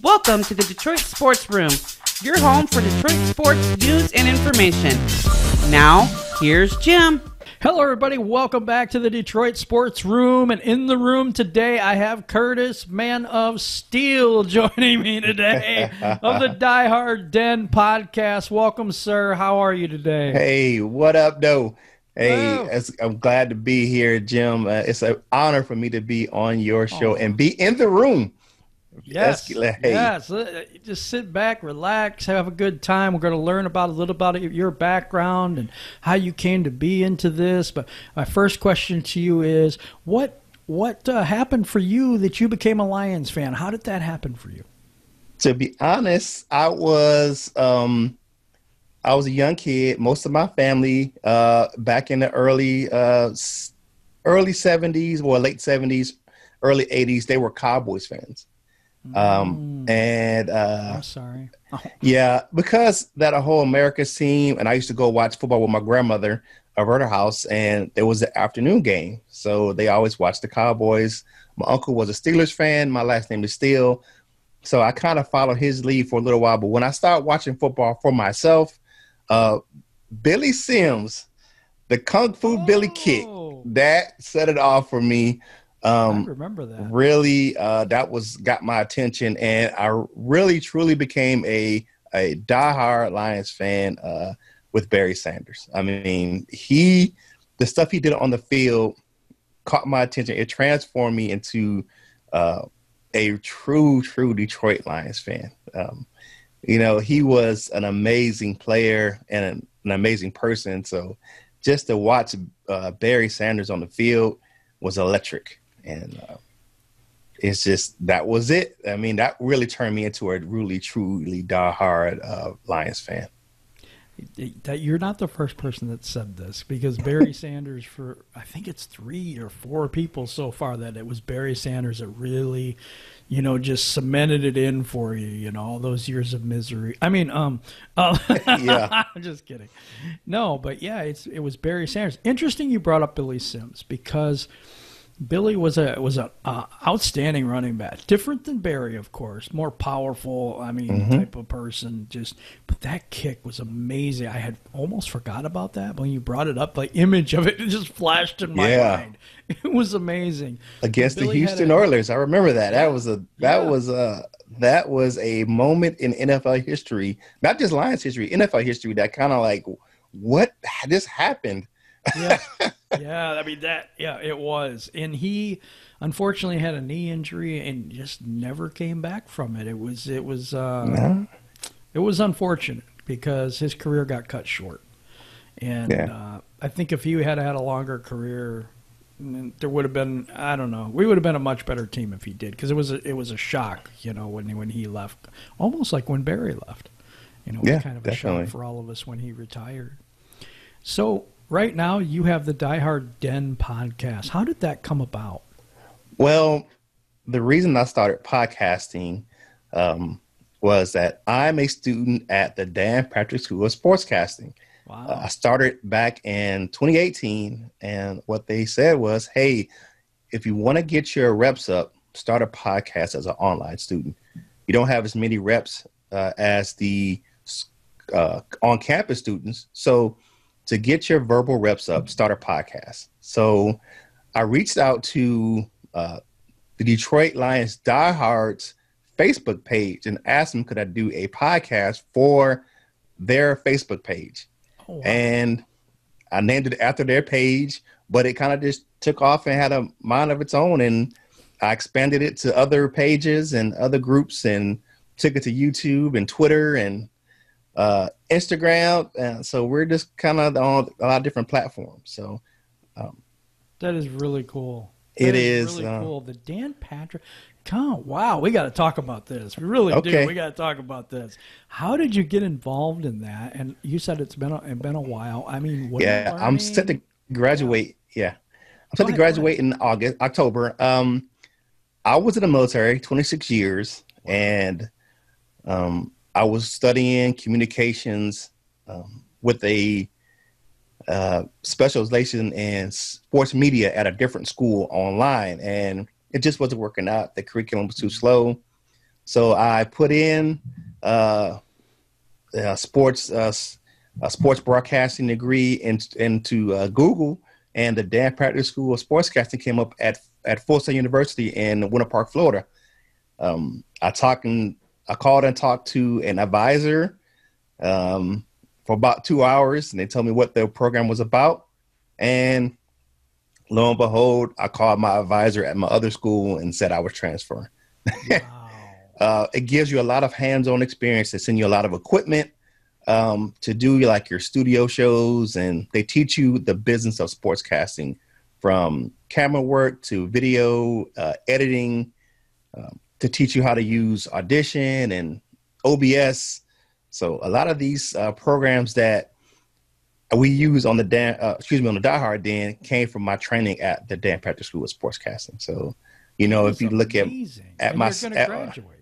Welcome to the Detroit Sports Room, your home for Detroit sports news and information. Now, here's Jim. Hello, everybody. Welcome back to the Detroit Sports Room. And in the room today, I have Curtis, man of Steele, joining me today of the Die Hard Den podcast. Welcome, sir. How are you today? Hey, what up, though? Hey, I'm glad to be here, Jim. It's an honor for me to be on your show and be in the room. Yes, yes. Just sit back, relax, have a good time. We're going to learn about a little about your background and how you came to be into this. But my first question to you is, what happened for you that you became a Lions fan? How did that happen for you? To be honest, I was a young kid. Most of my family back in the early 70s or late 70s, early 80s, they were Cowboys fans. I'm sorry. Oh. Yeah, because that whole America scene, and I used to go watch football with my grandmother over at her house, and it was the afternoon game, so they always watched the Cowboys. My uncle was a Steelers fan. My last name is Steele, so I kind of followed his lead for a little while. But when I started watching football for myself, Billy Sims, the Kung Fu Billy kick, that set it off for me. I remember that. Really, that got my attention, and I really, truly became a diehard Lions fan with Barry Sanders. I mean, the stuff he did on the field caught my attention. It transformed me into a true Detroit Lions fan. He was an amazing player and an amazing person. So just to watch Barry Sanders on the field was electric. And it's just, that was it. I mean, that really turned me into a really, truly diehard Lions fan. You're not the first person that said this, because Barry Sanders, I think it's 3 or 4 people so far that it was Barry Sanders that really, just cemented it in for you, all those years of misery. I mean, yeah. I'm just kidding. No, but yeah, it was Barry Sanders. Interesting you brought up Billy Sims, because Billy was an outstanding running back. Different than Barry, of course. More powerful, type of person. But that kick was amazing. I had almost forgot about that. When you brought it up, the image of it just flashed in my mind. It was amazing. Against the Houston Oilers. I remember that. That was a moment in NFL history, not just Lions history, NFL history, that kind of what just happened? Yeah. Yeah, it was. And he unfortunately had a knee injury and just never came back from it. It was unfortunate because his career got cut short. And I think if he had had a longer career, there would have been, I don't know, we would have been a much better team if he did, because it was a shock, when he left, almost like when Barry left. It was kind of a shock for all of us when he retired. So right now, you have the Die Hard Den podcast. How did that come about? Well, the reason I started podcasting was that I'm a student at the Dan Patrick School of Sportscasting. Wow. I started back in 2018, and what they said was, hey, if you want to get your reps up, start a podcast as an online student. You don't have as many reps as the on-campus students, so to get your verbal reps up, start a podcast. So I reached out to the Detroit Lions Diehards Facebook page and asked them, could I do a podcast for their Facebook page? Oh, wow. And I named it after their page, but it kind of just took off and had a mind of its own. And I expanded it to other pages and other groups and took it to YouTube and Twitter and Instagram, and so we're just kind of on a lot of different platforms. So that is really cool. It is really cool. The Dan Patrick. Wow, we got to talk about this. We really do. We got to talk about this. How did you get involved in that? And you said it's been a while. I mean, I'm set to graduate. I'm set to graduate in October. I was in the military 26 years, and I was studying communications with a specialization in sports media at a different school online, and it just wasn't working out. The curriculum was too slow. So I put in a sports broadcasting degree into Google, and the Dan Patricia School of Sportscasting came up at Full Sail University in Winter Park, Florida. I called and talked to an advisor for about 2 hours, and they told me what the program was about. And lo and behold, I called my advisor at my other school and said I was transferring. Wow. It gives you a lot of hands-on experience. They send you a lot of equipment to do like your studio shows, and they teach you the business of sportscasting, from camera work to video editing, to teach you how to use Audition and OBS. So a lot of these programs that we use on the Die Hard Den came from my training at the Dan Patricia School of Sportscasting. So, if you look at my, graduate.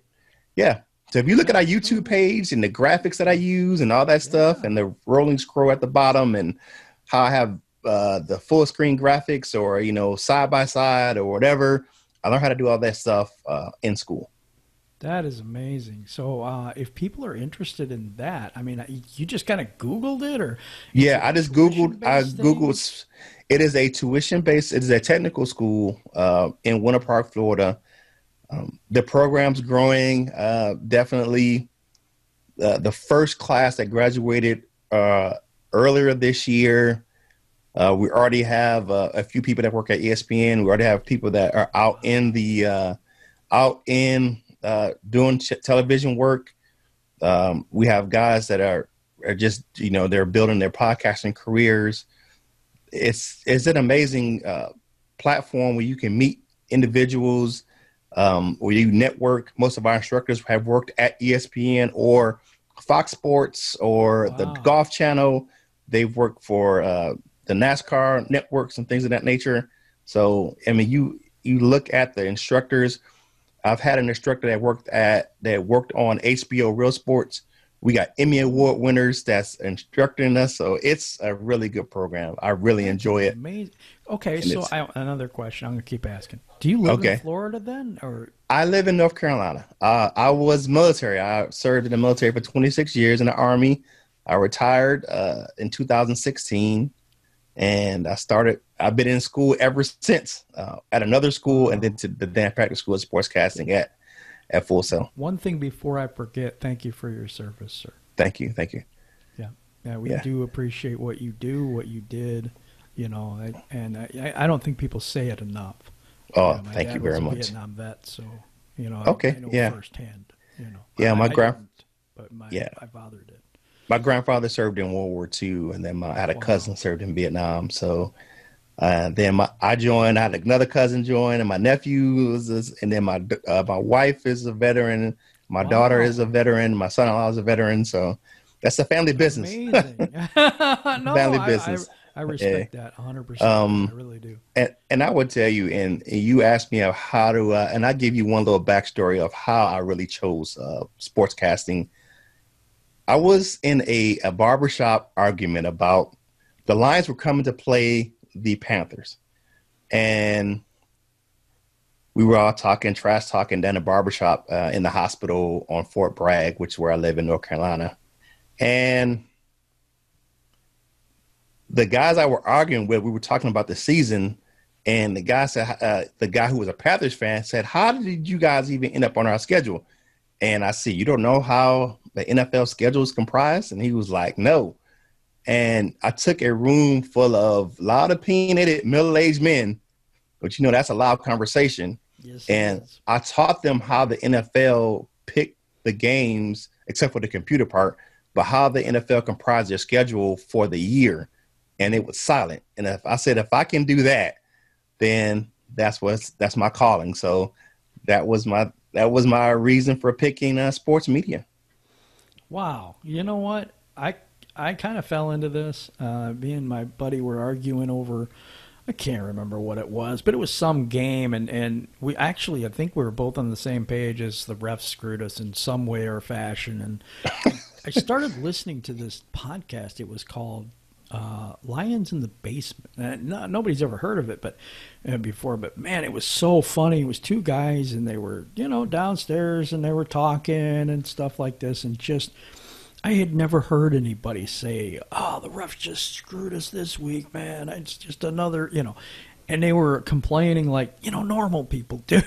Yeah. So if you look at our YouTube page and the graphics that I use and all that stuff, and the rolling scroll at the bottom, and how I have the full screen graphics, or, side by side or whatever, I learned how to do all that stuff in school. That is amazing. So if people are interested in that, I mean, you just kind of Googled it, or? Yeah, I just Googled. It is a tuition-based. It is a technical school in Winter Park, Florida. The program's growing. Definitely, the first class that graduated earlier this year. We already have a few people that work at ESPN. We already have people that are out in doing television work. We have guys that are just, they're building their podcasting careers. It's an amazing platform where you can meet individuals, where you network. Most of our instructors have worked at ESPN or Fox Sports or the Golf Channel. They've worked for the NASCAR networks and things of that nature. So, I mean, you look at the instructors. I've had an instructor that worked on HBO Real Sports. We got Emmy Award winners that's instructing us. So it's a really good program. I really enjoy it. Amazing. Okay, so another question I'm going to keep asking. Do you live in Florida then? Or I live in North Carolina. I was military. I served in the military for 26 years in the Army. I retired in 2016. And I've been in school ever since, at another school, and then to the Dan Patricia School of Sportscasting at Full Sail. One thing before I forget, thank you for your service, sir. Thank you. Yeah, we do appreciate what you do, what you did, and I don't think people say it enough. Oh, thank you very much. Vietnam vet, so I know firsthand. My father did. My grandfather served in World War II, and then I had a cousin served in Vietnam. So then I joined. I had another cousin join, and my nephew and then my wife is a veteran. My daughter is a veteran. My son-in-law is a veteran. So that's a family business. Amazing. Family business. I respect that 100%. I really do. And I would tell you, and you asked me how to, and I give you one little backstory of how I really chose sportscasting. I was in a barbershop argument about the Lions were coming to play the Panthers. And we were all trash talking down the barbershop in the hospital on Fort Bragg, which is where I live in North Carolina. And the guys I were arguing with, we were talking about the season. And the guy said, the guy who was a Panthers fan said, "How did you guys even end up on our schedule?" And I said, "You don't know how the NFL schedule is comprised?" And he was like, "No." And I took a room full of a lot of opinionated middle-aged men, but that's a loud conversation. Yes, and I taught them how the NFL picked the games, except for the computer part, but how the NFL comprised their schedule for the year. And it was silent. And if I can do that, then that's my calling. So that was my reason for picking sports media. Wow. You know what? I kind of fell into this. Me and my buddy were arguing over, I can't remember what it was, but it was some game. And we actually, I think we were both on the same page as the refs screwed us in some way or fashion. And I started listening to this podcast. It was called Lions in the Basement. Nobody's ever heard of it, but before. But man, it was so funny. It was two guys, and they were downstairs, and they were talking and stuff like this, and just. I had never heard anybody say, "Oh, the refs just screwed us this week, man. It's just another, And they were complaining like, normal people do.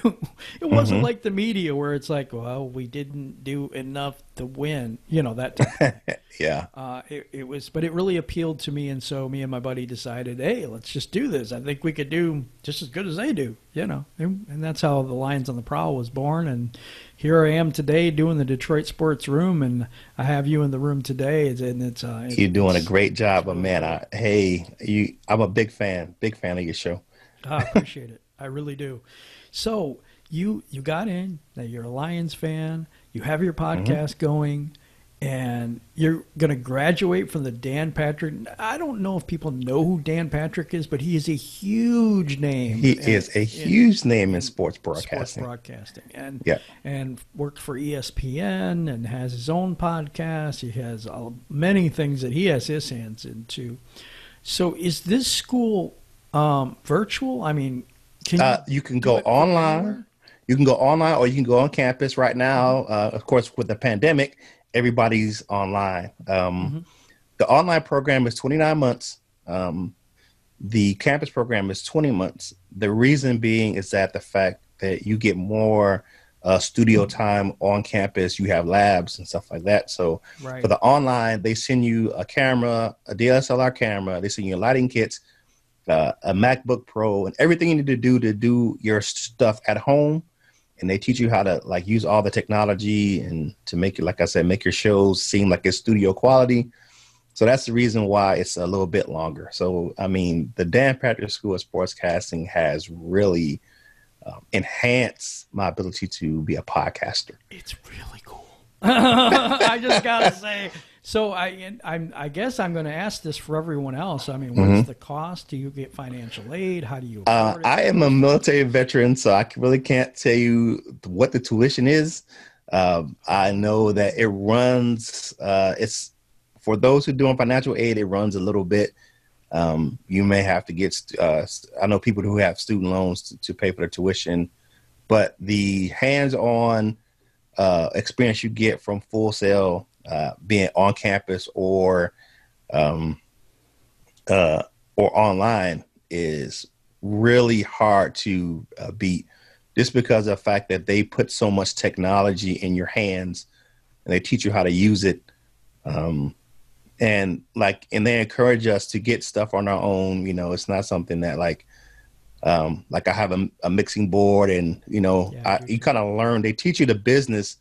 It wasn't like the media where it's like, well, we didn't do enough to win, that type of thing. Yeah. It was, but it really appealed to me. And so me and my buddy decided, hey, let's just do this. I think we could do just as good as they do, And that's how the Lions on the Prowl was born. And here I am today doing the Detroit Sports Room. And I have you in the room today. You're doing a great job, but man, I'm a big fan of your show. I appreciate it. I really do. So you got in, now you're a Lions fan, you have your podcast going, and you're going to graduate from the Dan Patrick. I don't know if people know who Dan Patrick is, but he is a huge name. He is a huge name in sports broadcasting. And worked for ESPN and has his own podcast. He has many things that he has his hands into. So is this school virtual? I mean, you can go online. You can go online, or you can go on campus right now. Of course, with the pandemic, everybody's online. The online program is 29 months. The campus program is 20 months. The reason being is that the fact that you get more studio time on campus, you have labs and stuff like that. So for the online, they send you a camera, a DSLR camera. They send you lighting kits, a MacBook Pro, and everything you need to do your stuff at home. And they teach you how to use all the technology and to make it, like I said, make your shows seem like it's studio quality. So that's the reason why it's a little bit longer. So, I mean, the Dan Patrick School of Sportscasting has really enhanced my ability to be a podcaster. It's really cool. I just got to say. So I guess I'm going to ask this for everyone else. I mean, what's the cost? Do you get financial aid? How do you afford it? I am a military veteran, so I really can't tell you what the tuition is. I know that it runs, it's for those who are doing financial aid, it runs a little bit. You may have to get, I know people who have student loans to pay for their tuition, but the hands-on experience you get from Full Sail, being on campus or online is really hard to beat, just because of the fact that they put so much technology in your hands and they teach you how to use it. And they encourage us to get stuff on our own. It's not something that I have a mixing board and, you kind of learn, they teach you the business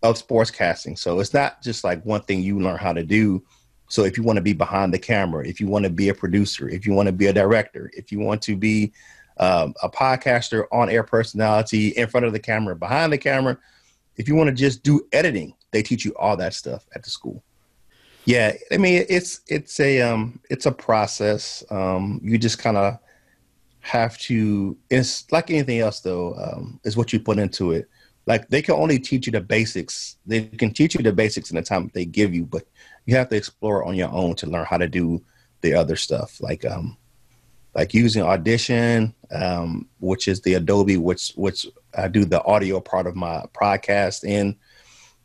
of sportscasting. So it's not just one thing you learn how to do. So if you want to be behind the camera, if you want to be a producer, if you want to be a director, if you want to be a podcaster, on-air personality, in front of the camera, behind the camera, if you want to just do editing, they teach you all that stuff at the school. Yeah, I mean, it's a process. You just kind of have to. It's like anything else, though. Is what you put into it. They can only teach you the basics. They can teach you the basics in the time they give you, but you have to explore on your own to learn how to do the other stuff, like using Audition, which is the Adobe, which I do the audio part of my podcast, and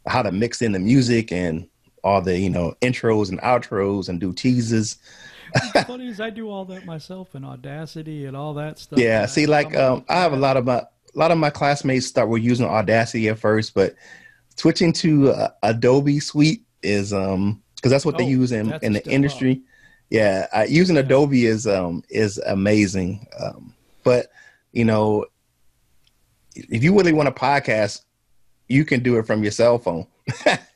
how to mix in the music and all the intros and outros and do teases. What's funny is I do all that myself in Audacity and all that stuff. Yeah, see, I have a lot of my classmates were using Audacity at first, but switching to Adobe Suite is because that's what they use in the industry. Up. Yeah, using Adobe is amazing. But if you really want a podcast, you can do it from your cell phone.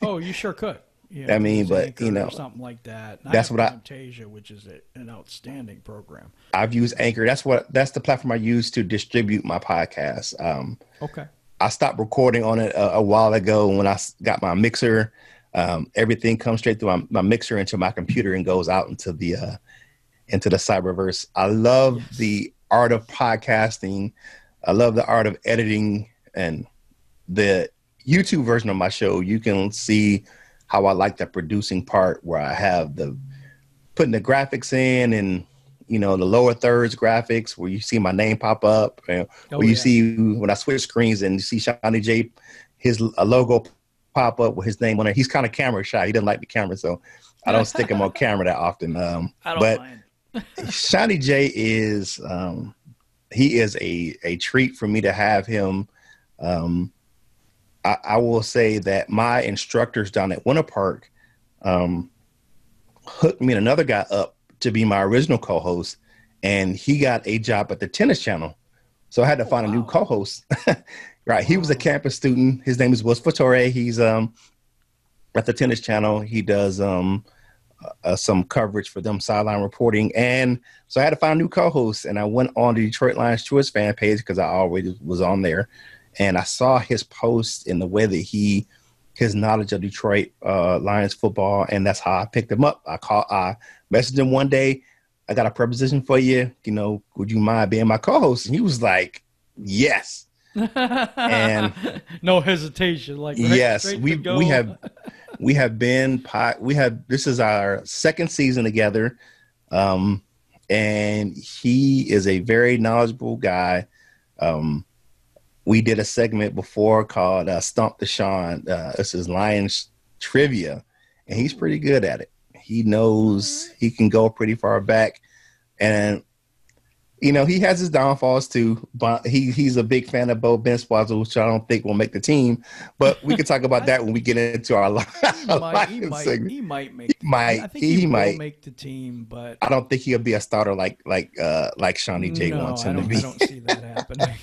Oh, you sure could. Yeah, I mean, but or something like that. And that's what Camtasia, which is an outstanding program. I've used Anchor. That's the platform I use to distribute my podcast. Okay. I stopped recording on it a while ago when I got my mixer. Everything comes straight through my mixer into my computer and goes out into the cyberverse. I love the art of podcasting. I love the art of editing, and the YouTube version of my show. You can see how I like the producing part, where I have the putting the graphics in, and the lower thirds graphics where you see my name pop up, and where you see when I switch screens and you see Shawnee J, his logo pop up with his name on it. He's kind of camera shy. He doesn't like the camera, so I don't stick him on camera that often. I don't mind. Shawnee J is he is a treat for me to have him. I will say that my instructors down at Winter Park hooked me and another guy up to be my original co-host, and he got a job at the Tennis Channel. So I had to find a new co-host. Right. He was a campus student. His name is Will Fattore. He's at the Tennis Channel. He does some coverage for them, sideline reporting. And so I had to find a new co-host, and I went on the Detroit Lions Truist fan page because I already was on there. And I saw his post in the way that his knowledge of Detroit Lions football, and that's how I picked him up. I messaged him one day. I got a preposition for you. Would you mind being my co-host? And he was like, yes. And no hesitation. Like yes, we have this is our second season together, and he is a very knowledgeable guy. We did a segment before called Stump the Sean. This is Lions trivia, and he's pretty good at it. He knows he can go pretty far back, and he has his downfalls too. But he's a big fan of Bo Ben Swazzle, which I don't think will make the team. But we can talk about that when we get into our segment. He might I think he might make the team, but I don't think he'll be a starter like Shawnee J wants him to be. I don't see that happening.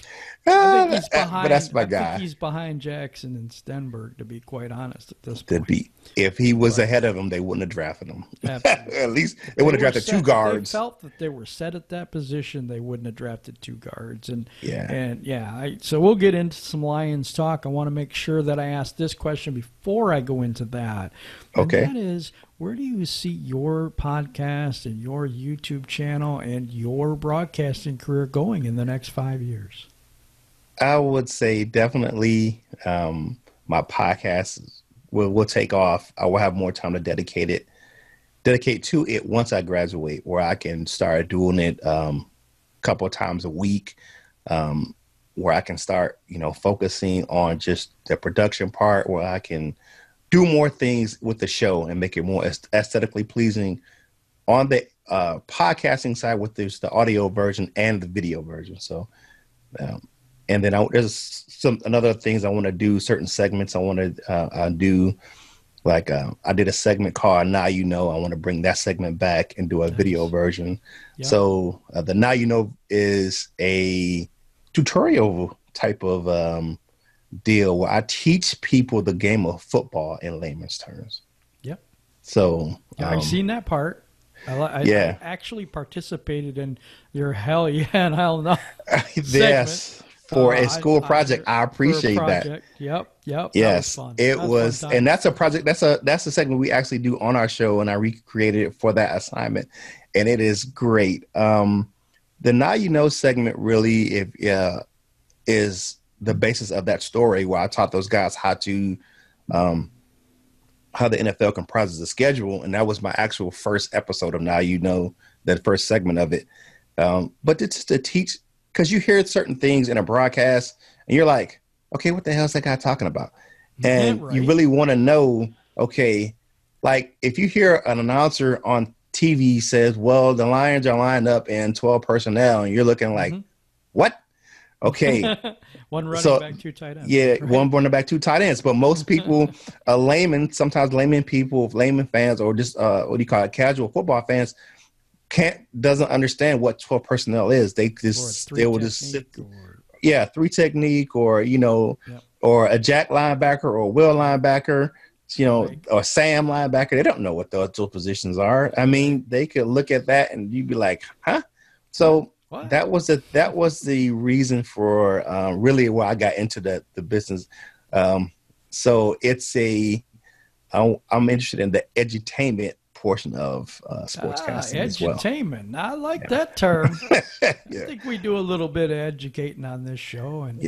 I think he's behind, but that's my guy. I think he's behind Jackson and Stenberg, to be quite honest at this point. If he was ahead of him, they wouldn't have drafted him. At least they would have drafted two guards. They felt that they were set at that position. They wouldn't have drafted two guards. So we'll get into some Lions talk. I want to make sure that I ask this question before I go into that. Okay. And that is, where do you see your podcast and your YouTube channel and your broadcasting career going in the next 5 years? I would say definitely my podcast will take off. I will have more time to dedicate to it once I graduate, where I can start doing it a couple of times a week, where I can start, focusing on just the production part, where I can do more things with the show and make it more aesthetically pleasing on the podcasting side, with the audio version and the video version. So, and then there's another things I want to do, certain segments I want to do. Like I did a segment called Now You Know. I want to bring that segment back and do a video version. Yep. So the Now You Know is a tutorial type of deal where I teach people the game of football in layman's terms. Yep. So I've seen that part. I actually participated in your hell yeah and hell no yes. For a school project. I appreciate that. Yep. Yes, it was, and that's a project. That's a segment we actually do on our show, and I recreated it for that assignment, and it is great. The Now You Know segment really is the basis of that story, where I taught those guys how the NFL comprises the schedule, and that was my actual first episode of Now You Know, that first segment of it. But it's to teach. Because you hear certain things in a broadcast and you're like, okay, what the hell is that guy talking about? And you really want to know, okay, like if you hear an announcer on TV says, well, the Lions are lined up in 12 personnel, and you're looking like, what? Okay. One running back, two tight ends. Yeah, right? One running back, two tight ends. But most people, sometimes layman fans, or just casual football fans, doesn't understand what 12 personnel is. They will just sit, three technique, or or a jack linebacker, or a will linebacker, or Sam linebacker. They don't know what those positions are. I mean, they could look at that and you'd be like, huh? So that was the reason for really why I got into the business. So it's I'm interested in the edutainment portion of sportscasting as well. Edutainment. I like that term. I think we do a little bit of educating on this show, and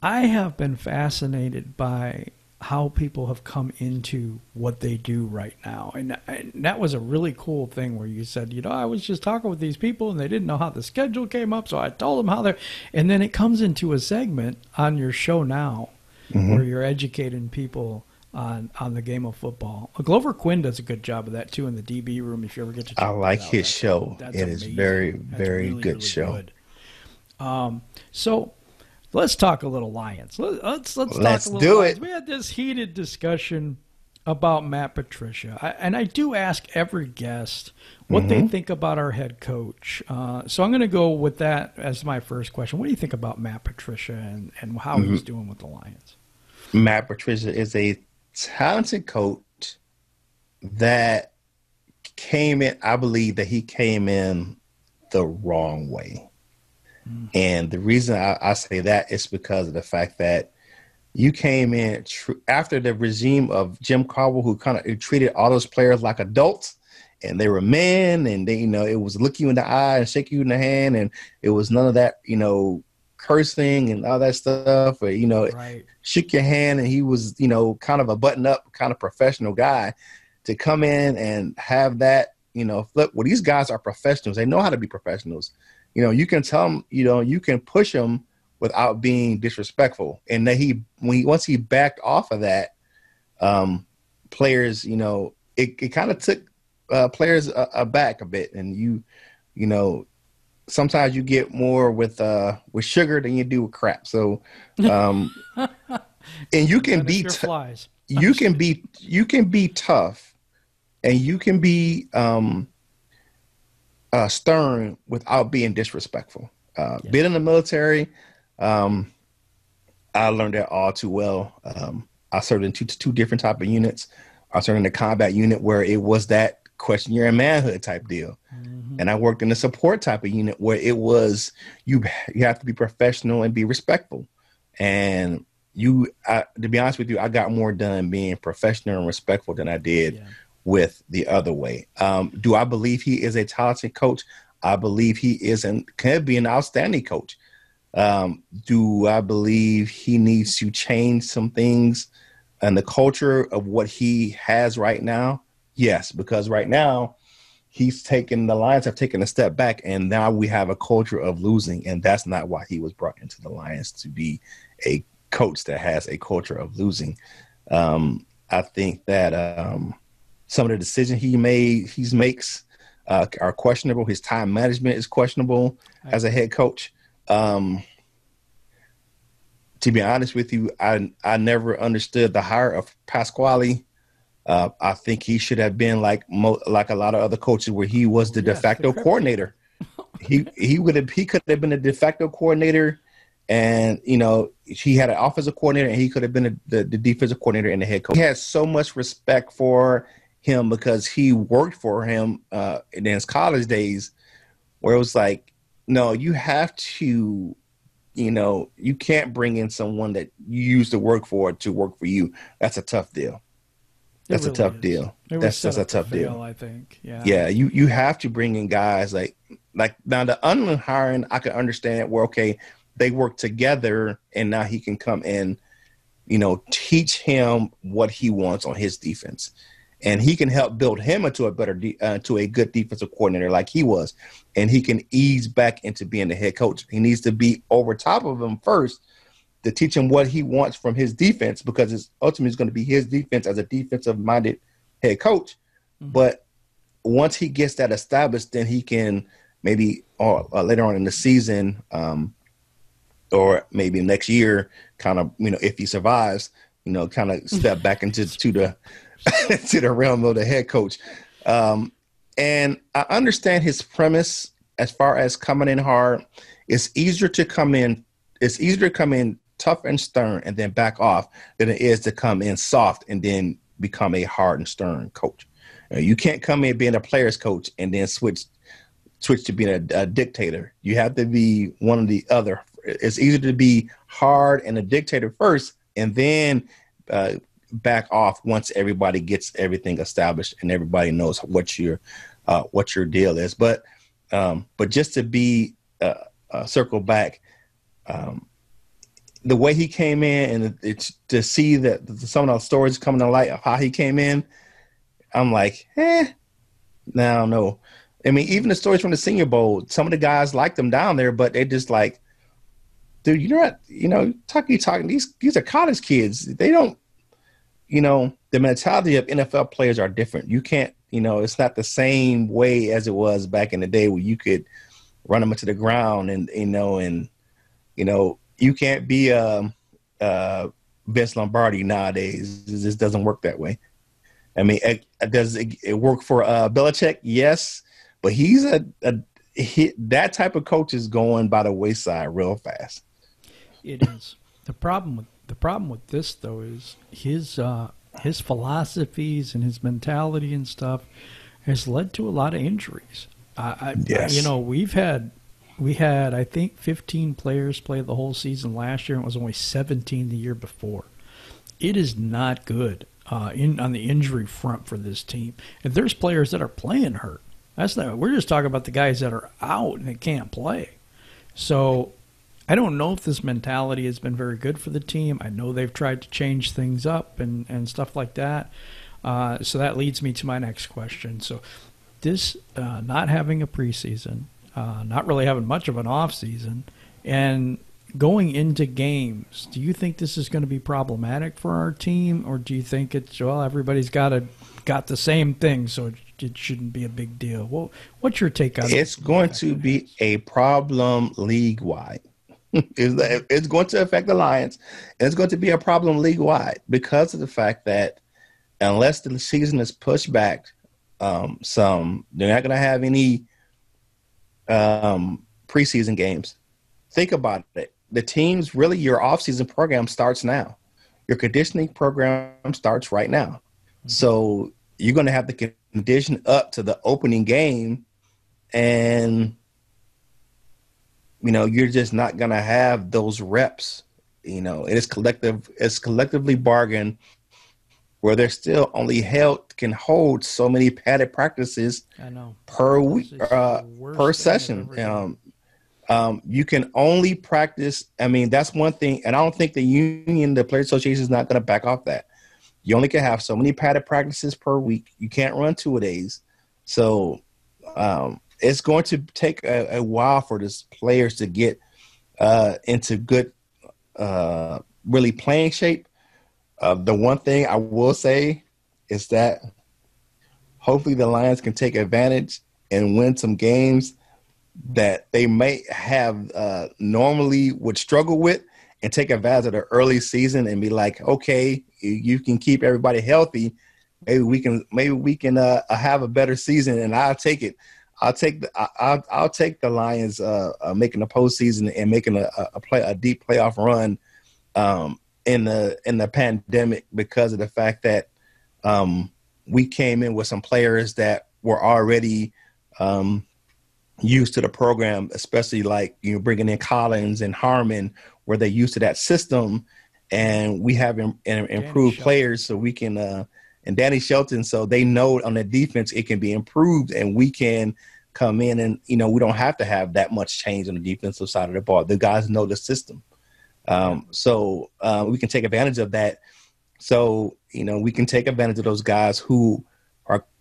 I have been fascinated by how people have come into what they do right now. And that was a really cool thing where you said, I was just talking with these people and they didn't know how the schedule came up. So I told them how they're, and then it comes into a segment on your show now where you're educating people on the game of football. Glover Quinn does a good job of that too in the DB room. If you ever get to check I like out, his show. That's it amazing. is very, That's very really, good really show. Good. So let's talk a little Lions. Let's talk a little do Lions. it. We had this heated discussion about Matt Patricia. And I do ask every guest what they think about our head coach. So I'm going to go with that as my first question. What do you think about Matt Patricia and how he's doing with the Lions? Matt Patricia is a talented coach that came in. I believe that he came in the wrong way. And the reason I say that is because of the fact that you came in after the regime of Jim Caldwell, who kind of treated all those players like adults, and they were men, and they, it was look you in the eye and shake you in the hand, and it was none of that, cursing and all that stuff, or Right. shook your hand, and he was, kind of a button-up, kind of professional guy to come in and have that, flip. Well, these guys are professionals; they know how to be professionals. You can tell them, you can push them without being disrespectful. And that once he backed off of that, players, it kind of took players aback a bit. And sometimes you get more with sugar than you do with crap. So, and you can be you can be tough, and you can be stern without being disrespectful. Being in the military, I learned that all too well. I served in two different type of units. I served in the combat unit where it was that question your manhood type deal. And I worked in the support type of unit where it was you have to be professional and be respectful. And to be honest with you, I got more done being professional and respectful than I did with the other way. Do I believe he is a talented coach? I believe he can be an outstanding coach. Do I believe he needs to change some things in the culture of what he has right now? Yes, because right now the Lions have taken a step back, and now we have a culture of losing, and that's not why he was brought into the Lions, to be a coach that has a culture of losing. I think that some of the decisions he makes are questionable. His time management is questionable as a head coach. To be honest with you, I never understood the hire of Pasquale. I think he should have been like a lot of other coaches, where he was the de facto coordinator. He could have been a de facto coordinator, and he had an offensive coordinator, and he could have been the defensive coordinator and the head coach. He had so much respect for him because he worked for him in his college days, where it was like, no, you have to, you can't bring in someone that you used to work for you. That's a tough deal. That's a tough deal. That's a tough deal, I think. Yeah. You have to bring in guys like now the Unlin hiring, I can understand where, okay, they work together, and now he can come in, teach him what he wants on his defense. And he can help build him into a good defensive coordinator like he was. And he can ease back into being the head coach. He needs to be over top of him first to teach him what he wants from his defense, because it's ultimately going to be his defense as a defensive-minded head coach. But once he gets that established, then he can maybe later on in the season or maybe next year, kind of, if he survives, kind of step back into the to the realm of the head coach. And I understand his premise as far as coming in hard. It's easier to come in tough and stern and then back off than it is to come in soft and then become a hard and stern coach. You can't come in being a player's coach and then switch to being a dictator. You have to be one or the other. It's easier to be hard and a dictator first, and then back off once everybody gets everything established and everybody knows what your deal is. But just to be circle back, the way he came in, and it's to see that some of those stories coming to light of how he came in, I'm like, no. I mean, even the stories from the Senior Bowl, some of the guys liked him down there, but they just like, dude, you're not, talking. These are college kids. They don't, the mentality of NFL players are different. You can't, it's not the same way as it was back in the day where you could run them into the ground and you can't be Vince Lombardi nowadays. It just doesn't work that way. I mean, does it work for Belichick? Yes, but he's that type of coach is going by the wayside real fast. It is. The problem with this though is his philosophies and his mentality and stuff has led to a lot of injuries. Yes. We had I think 15 players play the whole season last year, and it was only 17 the year before. It is not good on the injury front for this team. And there's players that are playing hurt. We're just talking about the guys that are out and they can't play. So I don't know if this mentality has been very good for the team. I know they've tried to change things up and stuff like that. So that leads me to my next question. So this not having a preseason, not really having much of an off season, and going into games, do you think this is going to be problematic for our team, or do you think everybody's got the same thing, so it shouldn't be a big deal? Well, what's your take on it? It's going to be a problem league-wide. It's going to affect the Lions, and it's going to be a problem league-wide because of the fact that unless the season is pushed back some, they're not going to have any preseason games. Think about it. The teams, really, your offseason program starts now. Your conditioning program starts right now. Mm-hmm. So you're going to have to condition up to the opening game, and you're just not going to have those reps. It's collectively bargained where they're still only can hold so many padded practices per week, per session. You can only practice. I mean, that's one thing. And I don't think the Players Association is not going to back off that. You only can have so many padded practices per week. You can't run 2 days. So it's going to take a while for these players to get into good, really playing shape. The one thing I will say is that hopefully the Lions can take advantage and win some games that they may have normally would struggle with, and take advantage of the early season and be like, okay, you can keep everybody healthy. Maybe we can have a better season, and I'll take it. I'll take the Lions making the postseason and making a deep playoff run in the pandemic because of the fact that we came in with some players that were already used to the program, especially like bringing in Collins and Harmon, where they're used to that system, and we have improved players, so we can and Danny Shelton, so they know on the defense it can be improved, and we can come in and we don't have to have that much change on the defensive side of the ball. The guys know the system, so we can take advantage of that. So we can take advantage of those guys who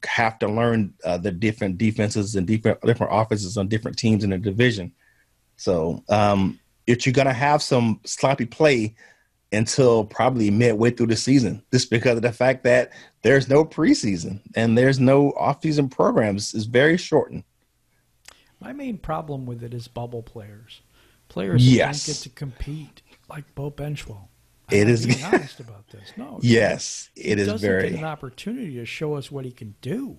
have to learn the different defenses and different offenses on different teams in the division. So if you're going to have some sloppy play until probably midway through the season, just because of the fact that there's no preseason and there's no off-season programs, is very shortened. My main problem with it is bubble players. Players who don't get to compete, like Bo Benchwell. It is being honest about this. No. Yes, it is very. He doesn't get an opportunity to show us what he can do.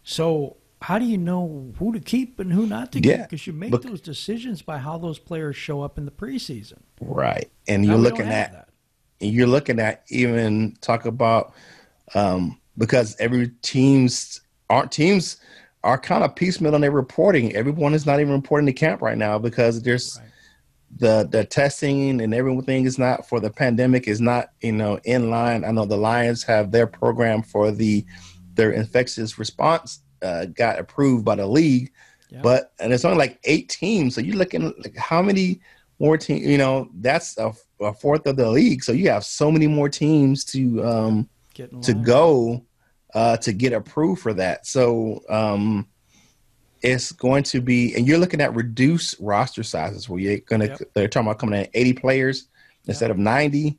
So how do you know who to keep and who not to keep? Because you make those decisions by how those players show up in the preseason. Right, and you're looking at even talk about because every teams are kind of piecemeal on their reporting. Everyone is not even reporting to camp right now because there's. Right. The testing and everything is not for the pandemic is not in line. I know the Lions have their program for their infectious response got approved by the league, and it's only like 8 teams. So you're looking like how many more team. You know, that's a fourth of the league. So you have so many more teams to go to get approved for that. So it's going to be, and you're looking at reduced roster sizes where they're talking about coming in 80 players instead of 90.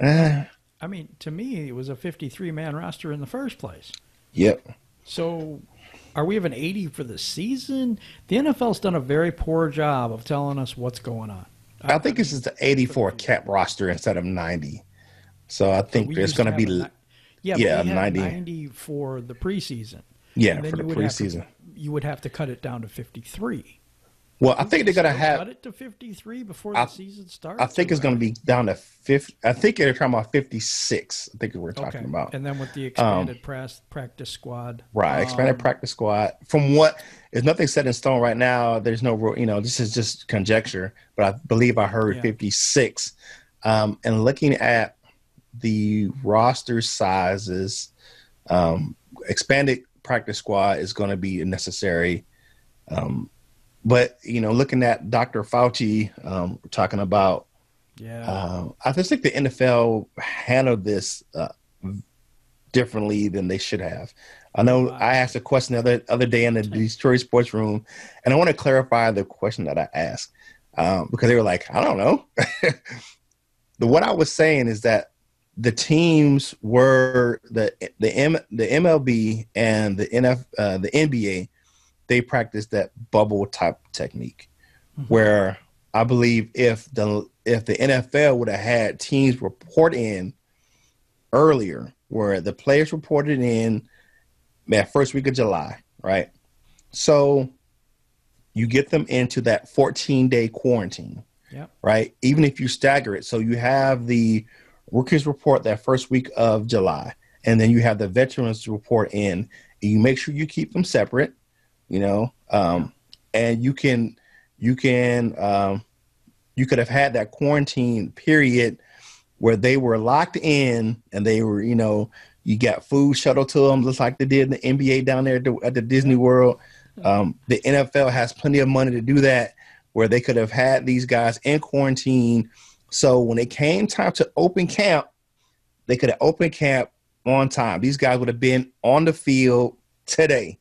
I mean, to me, it was a 53-man roster in the first place. Yep. So are we having 80 for the season? The NFL's done a very poor job of telling us what's going on. I think this is the 84 cap roster instead of 90. So I think there's going to be 90 for the preseason. Yeah, for the preseason. You would have to cut it down to 53. Well, I think they're going to cut it to 53 before the season starts. I think it's going to be down to 50. I think they're talking about 56. I think we're talking about. And then with the expanded practice squad. Right, expanded practice squad. From what is nothing set in stone right now. There's no, this is just conjecture, but I believe I heard 56. And looking at the roster sizes, expanded practice squad is going to be necessary. But, looking at Dr. Fauci talking about, I just think the NFL handled this differently than they should have. I know I asked a question the other day in the Detroit Sports Room, and I want to clarify the question that I asked because they were like, I don't know. What I was saying is that the teams were the MLB and the NBA. They practice that bubble type technique, where I believe if the NFL would have had teams report in earlier, where the players reported in that first week of July, right? So you get them into that 14-day quarantine, right? Even if you stagger it, so you have the rookies report that first week of July, and then you have the veterans report in, and you make sure you keep them separate. And you could have had that quarantine period where they were locked in and they were, you got food shuttled to them, just like they did in the NBA down there at the Disney World. The NFL has plenty of money to do that, where they could have had these guys in quarantine. So when it came time to open camp, they could have opened camp on time. These guys would have been on the field today.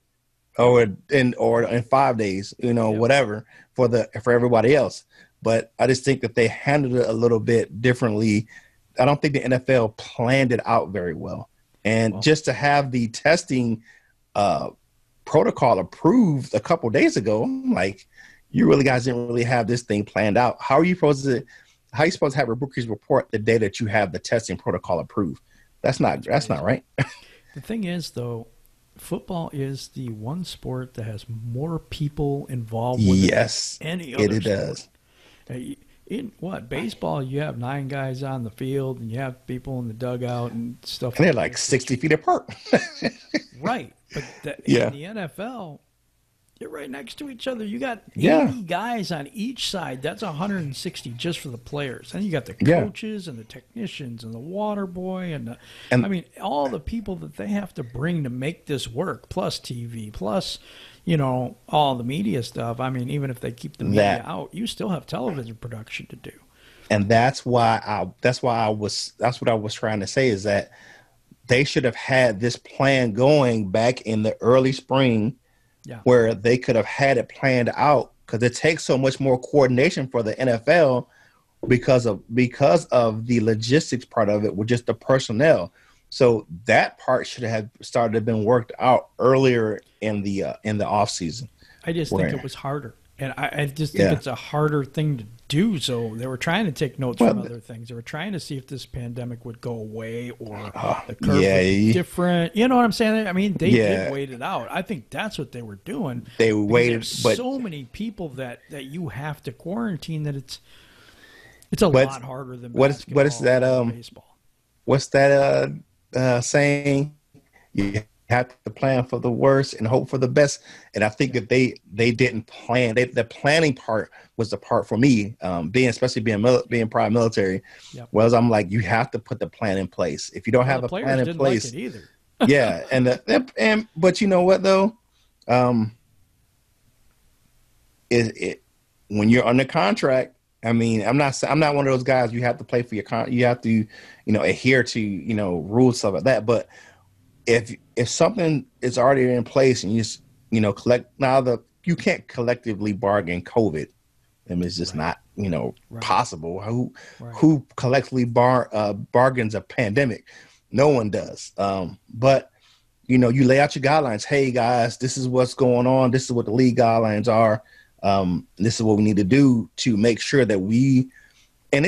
Or in 5 days, whatever for everybody else. But I just think that they handled it a little bit differently. I don't think the NFL planned it out very well. And just to have the testing protocol approved a couple days ago, I'm like, you really guys didn't really have this thing planned out. How are you supposed to have a rookies report the day that you have the testing protocol approved? That's not right. The thing is, though, football is the one sport that has more people involved with it than any other sport. Does. In baseball, you have 9 guys on the field, and you have people in the dugout and stuff. And they're like 60 feet apart. Right. But in the NFL, you're right next to each other. You got 80 guys on each side. That's 160 just for the players. Then you got the coaches and the technicians and the water boy and all the people that they have to bring to make this work, plus TV, plus all the media stuff. I mean, even if they keep the media out, you still have television production to do. And that's what I was trying to say, is that they should have had this plan going back in the early spring. Where they could have had it planned out, because it takes so much more coordination for the NFL because of the logistics part of it with just the personnel. So that part should have started to been worked out earlier in the off season. I just think it was harder, and I just think it's a harder thing to do. So they were trying to take notes from other things. They were trying to see if this pandemic would go away or the curve would be different. You know what I'm saying? I mean, they did wait it out. I think that's what they were doing. They waited, but so many people that you have to quarantine that it's a lot harder than basketball. What is that? Baseball. What's that saying? You have to plan for the worst and hope for the best. And I think that they didn't plan. The planning part was the part for me, being prior military. Whereas I'm like, you have to put the plan in place. If you don't have a plan in place, like it either. But you know what though, when you're under contract, I mean, I'm not one of those guys. You have to play for your you have to, adhere to, rules, stuff like that. But if something is already in place and you just, you can't collectively bargain COVID. I mean, it's just not, possible. Who collectively bargains a pandemic? No one does. But you lay out your guidelines. Hey guys, this is what's going on. This is what the league guidelines are. This is what we need to do to make sure that and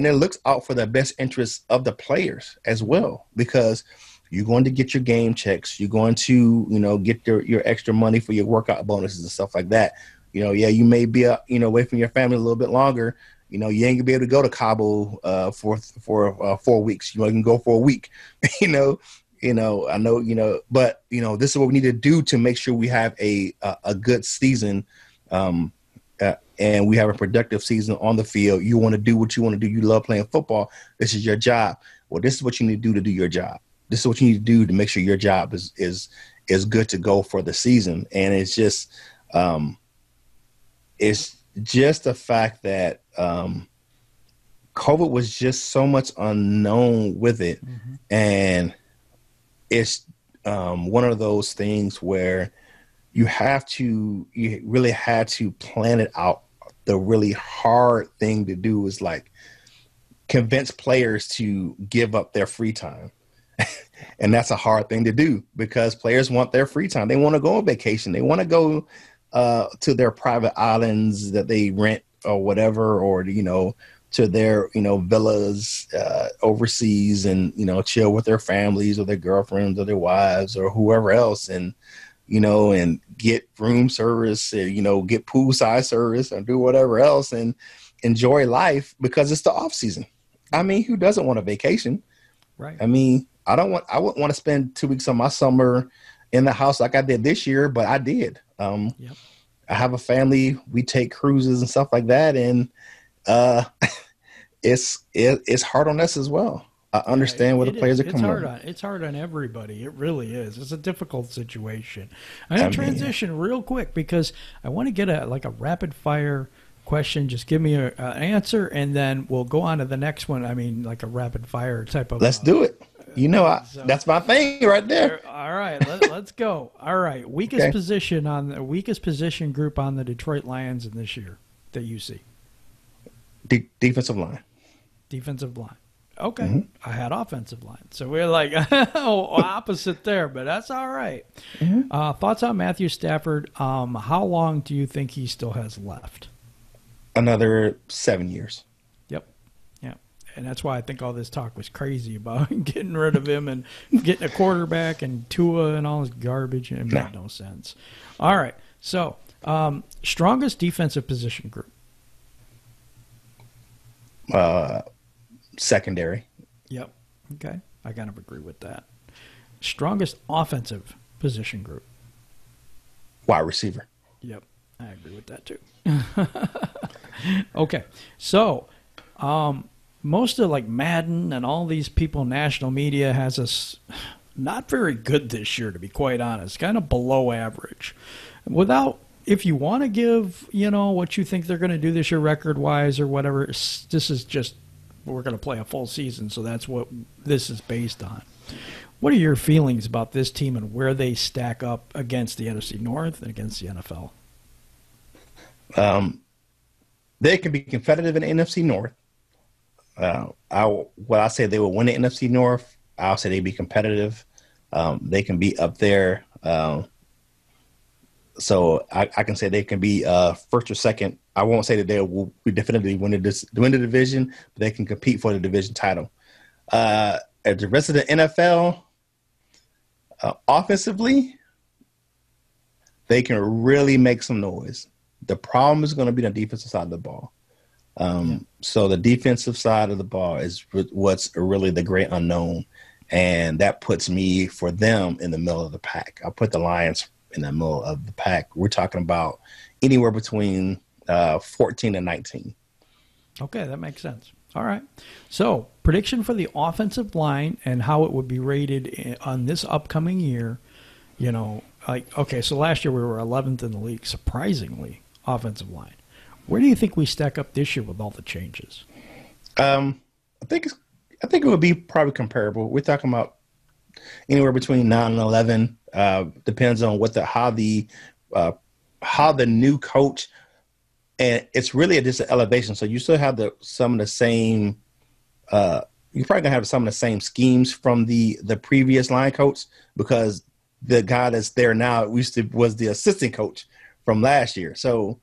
it looks out for the best interests of the players as well, because you're going to get your game checks. You're going to, get your extra money for your workout bonuses and stuff like that. You may be, away from your family a little bit longer. You ain't gonna be able to go to Cabo for 4 weeks. You can go for a week. I know, but this is what we need to do to make sure we have a good season, and we have a productive season on the field. You want to do what you want to do. You love playing football. This is your job. Well, this is what you need to do your job. This is what you need to do to make sure your job is good to go for the season. And it's just the fact that COVID was just so much unknown with it. Mm-hmm. And it's one of those things where you really had to plan it out. The really hard thing to do is like convince players to give up their free time. And that's a hard thing to do because players want their free time. They want to go on vacation. They want to go to their private islands that they rent or whatever, or, to their, villas overseas and, chill with their families or their girlfriends or their wives or whoever else. And, and get room service, get poolside service and do whatever else and enjoy life because it's the off season. I mean, who doesn't want a vacation? Right. I mean, I wouldn't want to spend 2 weeks of my summer in the house like I did this year, but I did. Yep. I have a family. We take cruises and stuff like that. And it's hard on us as well. I understand where the players are coming from. It's hard on everybody. It really is. It's a difficult situation. I'm going to transition real quick because I want to get a rapid fire question. Just give me an answer, and then we'll go on to the next one. I mean, like a rapid fire type of. Let's do it. That's my thing right there. All right, let's go. All right, weakest position group on the Detroit Lions in this year that you see. Defensive line. Defensive line. Okay, mm-hmm. I had offensive line, so we're like opposite there, but that's all right. Mm-hmm. Thoughts on Matthew Stafford? How long do you think he still has left? Another 7 years. Yep. Yeah. And that's why I think all this talk was crazy about getting rid of him and getting a quarterback and Tua and all this garbage. It made no sense. All right. So, strongest defensive position group? Secondary. Yep. Okay. I kind of agree with that. Strongest offensive position group? Wide receiver. Yep. I agree with that too. Okay. So, most of Madden and all these people, national media has us not very good this year, to be quite honest, kind of below average. If you want to give, what you think they're going to do this year record wise or whatever, this is just, we're going to play a full season. So that's what this is based on. What are your feelings about this team and where they stack up against the NFC North and against the NFL? They can be competitive in the NFC North. I say they will win the NFC North. I'll say they'd be competitive. They can be up there. So I can say they can be first or second. I won't say that they will definitively win the division, but they can compete for the division title. At the rest of the NFL, offensively, they can really make some noise. The problem is going to be the defensive side of the ball. So the defensive side of the ball is what's really the great unknown. And that puts me, for them, in the middle of the pack. I'll put the Lions in the middle of the pack. We're talking about anywhere between 14 and 19. Okay, that makes sense. All right. So prediction for the offensive line and how it would be rated on this upcoming year. So last year we were 11th in the league, surprisingly, offensive line. Where do you think we stack up this year with all the changes? I think it would be probably comparable. We're talking about anywhere between 9 and 11. Depends on how the new coach, and it's really just an elevation. So you still have some of the same. You're probably gonna have some of the same schemes from the previous line coach, because the guy that's there now was the assistant coach from last year. So,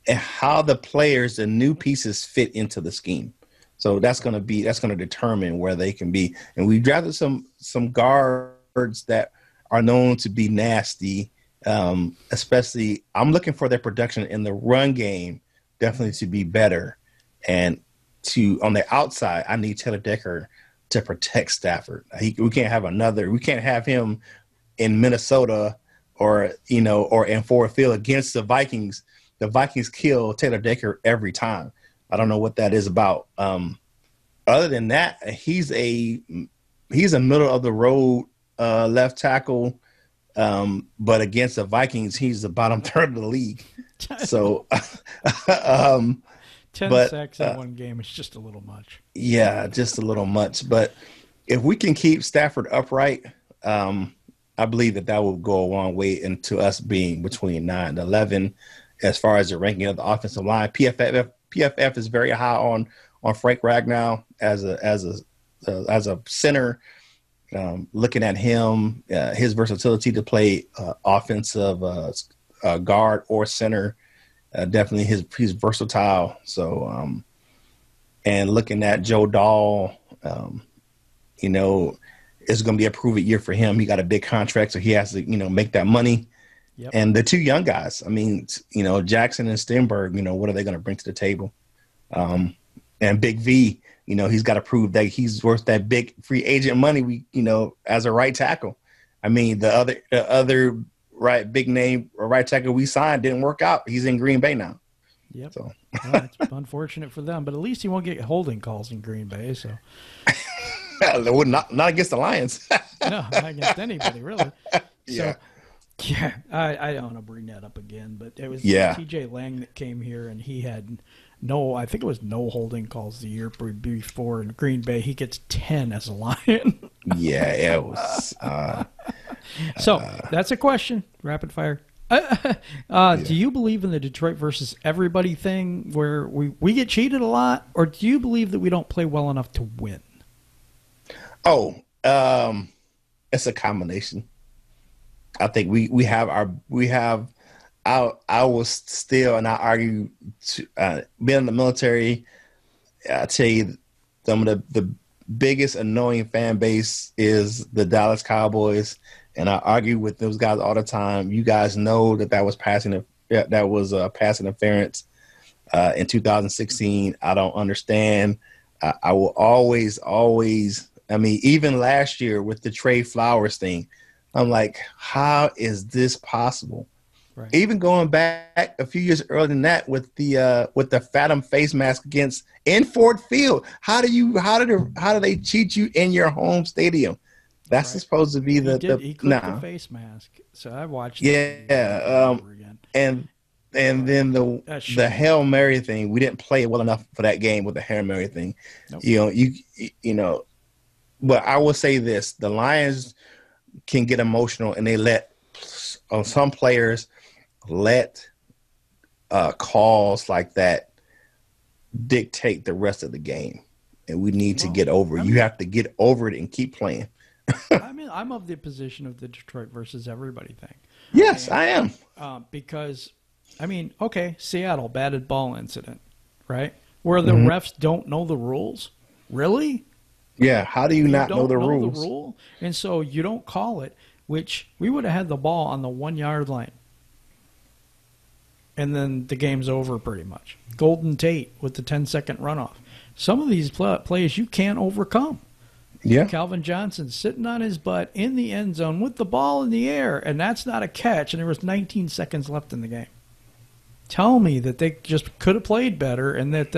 and how the players, the new pieces fit into the scheme. So that's going to determine where they can be. And we drafted some guards that are known to be nasty. Especially, I'm looking for their production in the run game definitely to be better. And on the outside, I need Taylor Decker to protect Stafford. We can't have him in Minnesota or in Ford Field against the Vikings. The Vikings kill Taylor Decker every time. I don't know what that is about. Other than that, he's a middle of the road left tackle. But against the Vikings, he's the bottom third of the league. So 10 sacks in one game is just a little much. Yeah, just a little much. But if we can keep Stafford upright, I believe that will go a long way into us being between 9 and 11 as far as the ranking of the offensive line. PFF is very high on Frank Ragnow as a center. Looking at him, his versatility to play offensive guard or center. Definitely he's versatile. So, and looking at Joe Dahl, it's going to be a prove-it year for him. He got a big contract, so he has to, make that money. Yep. And the two young guys, Jackson and Stenberg, what are they going to bring to the table? And Big V, he's got to prove that he's worth that big free agent money. As a right tackle. The other right big name or right tackle we signed didn't work out. He's in Green Bay now. Yep. So well, it's unfortunate for them, but at least he won't get holding calls in Green Bay. So not against the Lions. No, not against anybody really. Yeah. So, yeah, I don't want to bring that up again, but it was T.J. Lang that came here, and he had I think it was no holding calls the year before in Green Bay. He gets 10 as a Lion. Yeah, it was. So that's a question, rapid fire. Do you believe in the Detroit versus everybody thing where we get cheated a lot, or do you believe that we don't play well enough to win? Oh, it's a combination. I think we have I was still, and I argue, being in the military, I tell you, some of the biggest annoying fan base is the Dallas Cowboys, and I argue with those guys all the time. You guys know that was pass interference in 2016. I don't understand. I will always, even last year with the Trey Flowers thing, I'm like, how is this possible? Right. Even going back a few years earlier than that with the Fathom face mask in Ford Field. How do they cheat you in your home stadium? That's supposed to be he clicked the face mask. So I watched it over again. And then the Hail Mary thing, we didn't play well enough for that game with the Hail Mary thing. Nope. But I will say this, the Lions can get emotional, and they let some players let calls like that dictate the rest of the game, and we need to get over it. You have to get over it and keep playing. I'm of the position of the Detroit versus everybody thing. Yes, I am. Because, Seattle, batted ball incident, right? Where the refs don't know the rules. Really? Yeah, how do you not know the rules? The rule, and so you don't call it, which we would have had the ball on the 1 yard line. And then the game's over pretty much. Golden Tate with the 10-second runoff. Some of these plays you can't overcome. Yeah. Calvin Johnson sitting on his butt in the end zone with the ball in the air, and that's not a catch, and there was 19 seconds left in the game. Tell me that they just could have played better, and that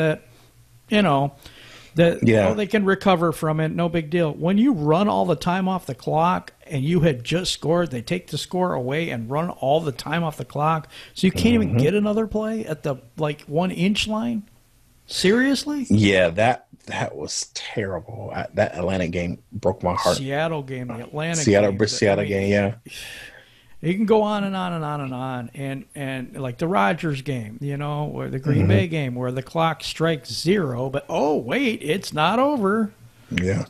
they can recover from it, no big deal. When you run all the time off the clock and you had just scored, they take the score away and run all the time off the clock, so you can't even get another play at the 1 inch line? Seriously? Yeah, that was terrible. That Atlanta game broke my heart. Seattle game, the Atlanta Seattle game. game, yeah. You can go on and on and on and on, and like the Rodgers game, or the Green Bay game, where the clock strikes 0, but oh wait, it's not over. Yeah,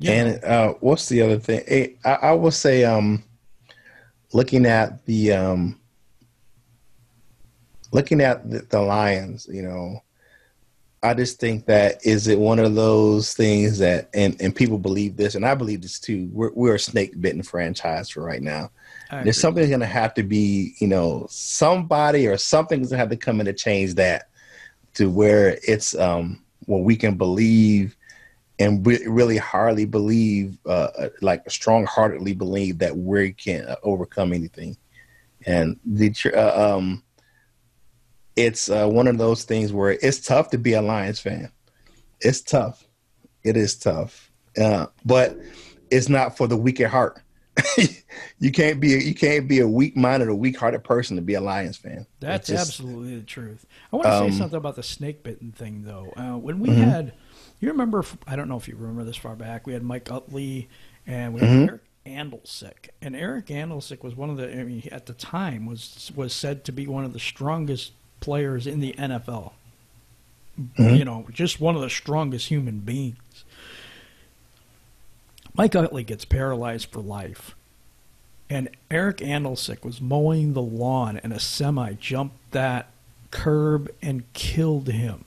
and what's the other thing? I will say, looking at the Lions, I just think that is it one of those things that, and people believe this, and I believe this too. We're a snake bitten franchise for right now. There's something going to have to be, somebody or something's going to have to come in to change that to where it's what we can believe and really hardly believe, like strong-heartedly believe that we can overcome anything. And it's one of those things where it's tough to be a Lions fan. It's tough. It is tough. But it's not for the weak at heart. You can't be a weak-minded or weak-hearted person to be a Lions fan. That's absolutely the truth. I want to say something about the snake bitten thing, though. When we had, you remember? I don't know if you remember this far back. We had Mike Utley and we had Eric Andalsick, and Eric Andalsick was one of the. I mean, at the time was said to be one of the strongest players in the NFL. Just one of the strongest human beings. Mike Utley gets paralyzed for life. And Eric Andalsick was mowing the lawn and a semi jumped that curb and killed him.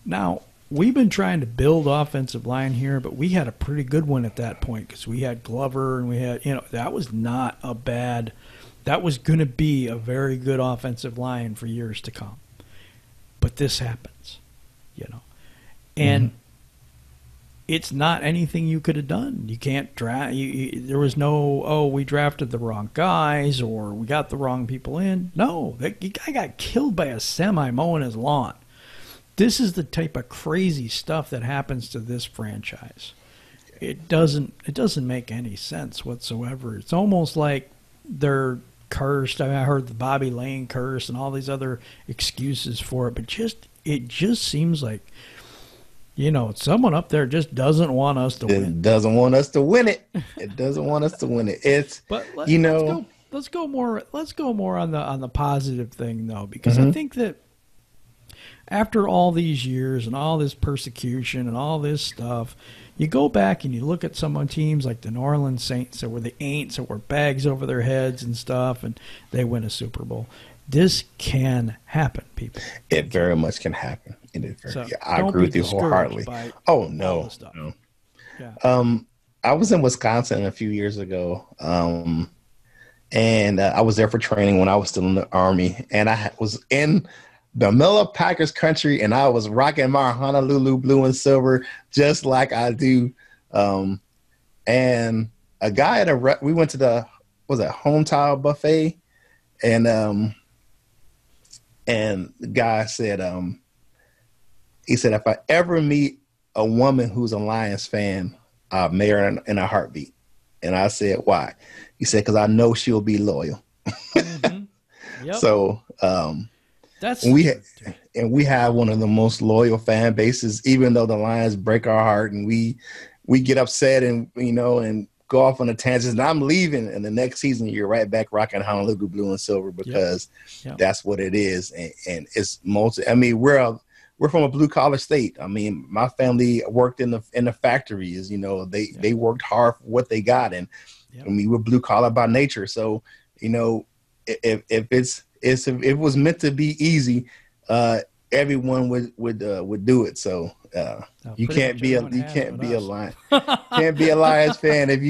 Now, we've been trying to build offensive line here, but we had a pretty good one at that point because we had Glover and we had, that was not a bad, that was going to be a very good offensive line for years to come. But this happens, and it's not anything you could have done. You can't draft. There was no, we drafted the wrong guys or we got the wrong people in. No, the guy got killed by a semi mowing his lawn. This is the type of crazy stuff that happens to this franchise. It doesn't make any sense whatsoever. It's almost like they're cursed. I mean, I heard the Bobby Lane curse and all these other excuses for it, but it just seems like, someone up there just doesn't want us to win. It doesn't want us to win it. It doesn't want us to win it. Let's go more on the positive thing though, because I think that after all these years and all this persecution and all this stuff, you go back and you look at some teams like the New Orleans Saints that were the Aints that were bags over their heads and stuff, and they win a Super Bowl. This can happen, people. It very much can happen. I agree with you wholeheartedly. Oh, no. Yeah. I was in Wisconsin a few years ago, and I was there for training when I was still in the Army, and I was in the Miller Packers country, and I was rocking my Honolulu blue and silver just like I do. And a guy we went to the home tile buffet, and the guy said, he said, if I ever meet a woman who's a Lions fan, I'll marry her in a heartbeat. And I said, why? He said, because I know she'll be loyal. Yep. So we have one of the most loyal fan bases, even though the Lions break our heart and we get upset and and go off on a tangent. And I'm leaving, and the next season you're right back rocking Honolulu blue and silver because that's what it is. And it's we're from a blue collar state. I mean, my family worked in the factories. They worked hard for what they got, and we're blue collar by nature. So if it was meant to be easy, everyone would do it. So you can't be a Lions fan if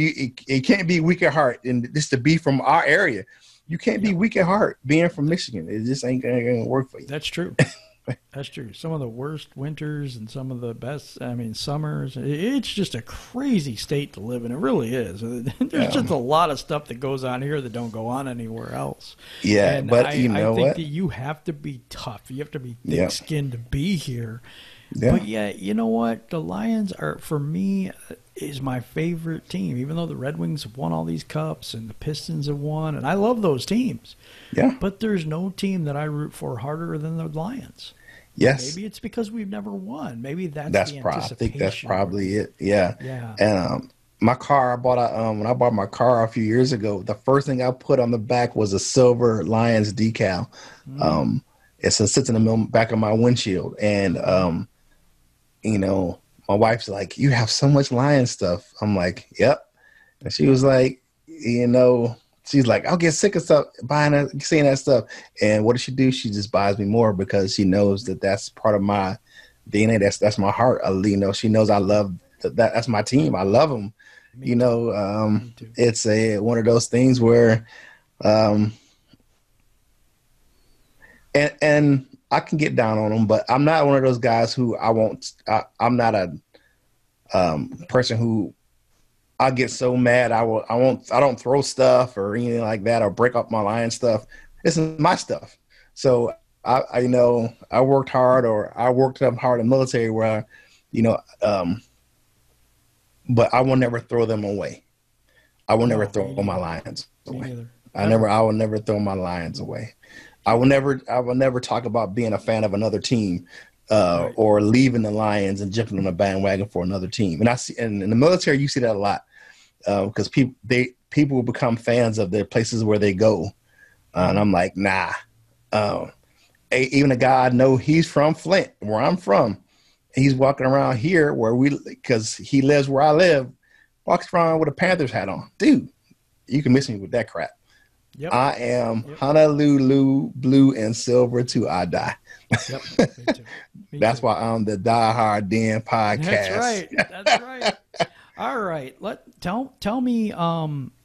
it can't be weak at heart. And just to be from our area, you can't be weak at heart being from Michigan. It just ain't gonna work for you. That's true. That's true. Some of the worst winters and some of the best, summers. It's just a crazy state to live in. It really is. There's just a lot of stuff that goes on here that don't go on anywhere else. Yeah, and but I think that you have to be tough. You have to be thick-skinned to be here. Yeah. But you know what? The Lions are, for me, is my favorite team, even though the Red Wings have won all these cups and the Pistons have won, and I love those teams. Yeah. But there's no team that I root for harder than the Lions. Yes. Maybe it's because we've never won. Maybe the I think that's probably it. Yeah. Yeah. And my car, I bought when I bought my car a few years ago, the first thing I put on the back was a silver Lions decal. It sits in the back of my windshield. And, you know, my wife's like, you have so much Lions stuff. I'm like, yep. And she was like, you know, she's like, I'll get sick of stuff, seeing that stuff. And what does she do? She just buys me more because she knows that that's part of my DNA. That's my heart. You know, she knows I love that. That's my team. I love them. You know, it's one of those things where, and I can get down on them, but I'm not one of those guys who I'm not a person who I get so mad. I don't throw stuff or anything like that or break up my Lion stuff. This is my stuff. So I know I worked hard, or I worked up hard in the military where, you know, but I will never throw them away. I will never throw my Lions away. I will never throw my Lions away. I will never talk about being a fan of another team or leaving the Lions and jumping on a bandwagon for another team. And I see, and in the military, you see that a lot because people will become fans of their places where they go. And I'm like, nah. Even a guy I know, he's from Flint, where I'm from. He's walking around here because he lives where I live, walks around with a Panthers hat on. Dude, you can miss me with that crap. Yep. I am Honolulu blue and silver till I die. Yep. Me too. That's why I'm the Die Hard Den podcast. That's right. All right. Tell me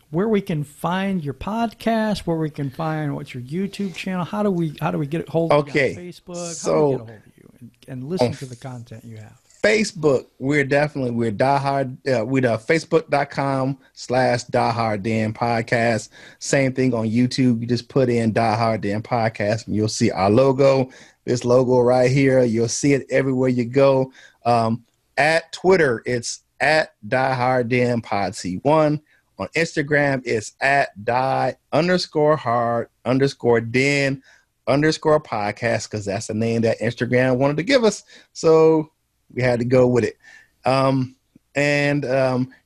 where we can find your podcast, where we can find what's your YouTube channel. How do we get a hold of you on Facebook? So, how do we get a hold of you and listen to the content you have? Facebook, we're Die Hard. We're Facebook.com/Die Hard Den podcast. Same thing on YouTube. You just put in Die Hard Den podcast and you'll see our logo. This logo right here. You'll see it everywhere you go. At Twitter, it's at Die Hard Den Pod C1. On Instagram, it's at die_hard_den_podcast because that's the name that Instagram wanted to give us. So we had to go with it. And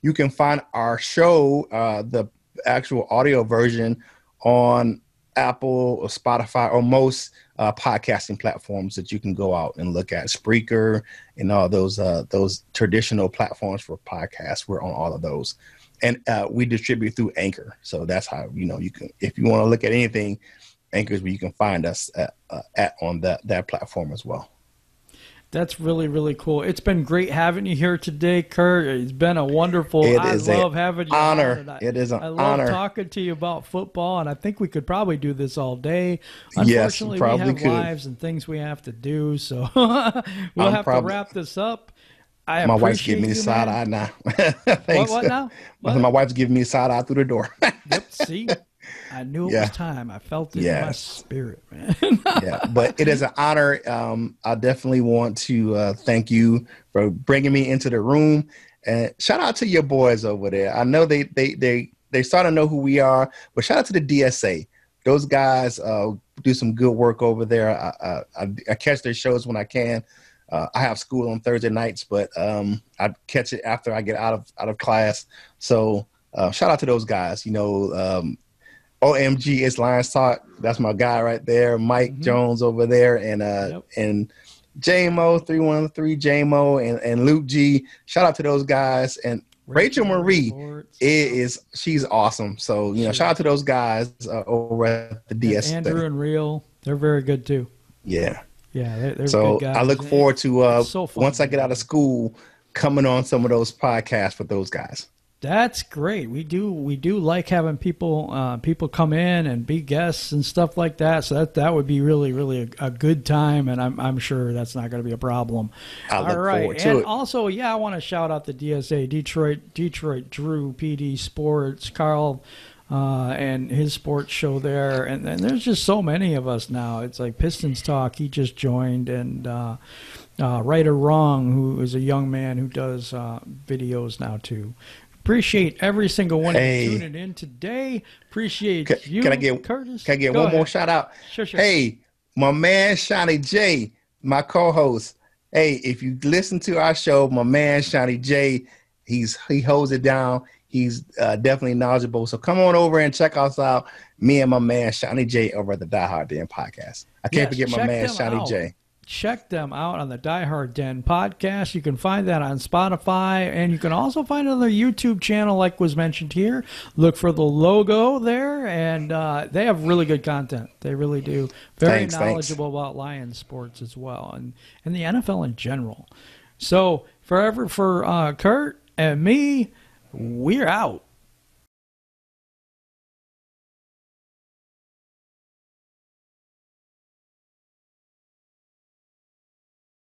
you can find our show, the actual audio version, on Apple or Spotify or most podcasting platforms that you can go out and look at. Spreaker and all those traditional platforms for podcasts. We're on all of those. And we distribute through Anchor. So that's how, you know, you can, if you want to look at anything, Anchor is where you can find us on that platform as well. That's really, really cool. It's been great having you here today, Kurt. It's been a wonderful. I love having you. Honor. It is an honor. I love talking to you about football, and I think we could probably do this all day. Yes, Unfortunately, we have lives and things we have to do, so we'll have to wrap this up. My wife's giving me a side eye now. Thanks. What now? My wife's giving me a side eye through the door. Yep. See, I knew it was time. I felt it in my spirit, man. Yeah, but it is an honor. I definitely want to thank you for bringing me into the room, and shout out to your boys over there. I know they start to know who we are, but shout out to the DSA. Those guys do some good work over there. I catch their shows when I can. I have school on Thursday nights, but I catch it after I get out of class. So shout out to those guys. You know, OMG, it's Lions Talk. That's my guy right there, Mike Jones over there, and JMO 313 JMO and Luke G. Shout out to those guys, and Rachel Marie she's awesome. So you know, shout out to those guys over at the DS. Andrew and Real, they're very good too. Yeah. Yeah, they're so good guys. I look forward to once I get out of school, coming on some of those podcasts with those guys. That's great. We do like having people come in and be guests and stuff like that. So that would be really, really a good time, and I'm sure that's not going to be a problem. I look forward to it. And also, I want to shout out the DSA, Detroit Drew, PD Sports, Carl. And his sports show there, and there's just so many of us now. It's like Pistons Talk. He just joined, and Right or Wrong, who is a young man who does videos now too. Appreciate every single one of you tuning in today. Appreciate you, Curtis. Can I get one more shout out? Sure. Hey, my man Shawnee J, my co-host. Hey, if you listen to our show, my man Shawnee J, he holds it down. He's definitely knowledgeable. So come on over and check us out. Me and my man Shawnee J over at the Die Hard Den podcast. I can't forget my man Shawnee J. Check them out on the Die Hard Den podcast. You can find that on Spotify, and you can also find it on their YouTube channel, like was mentioned here. Look for the logo there, and they have really good content. They really do. Very knowledgeable about Lions sports as well, and the NFL in general. So for Kurt and me, we're out.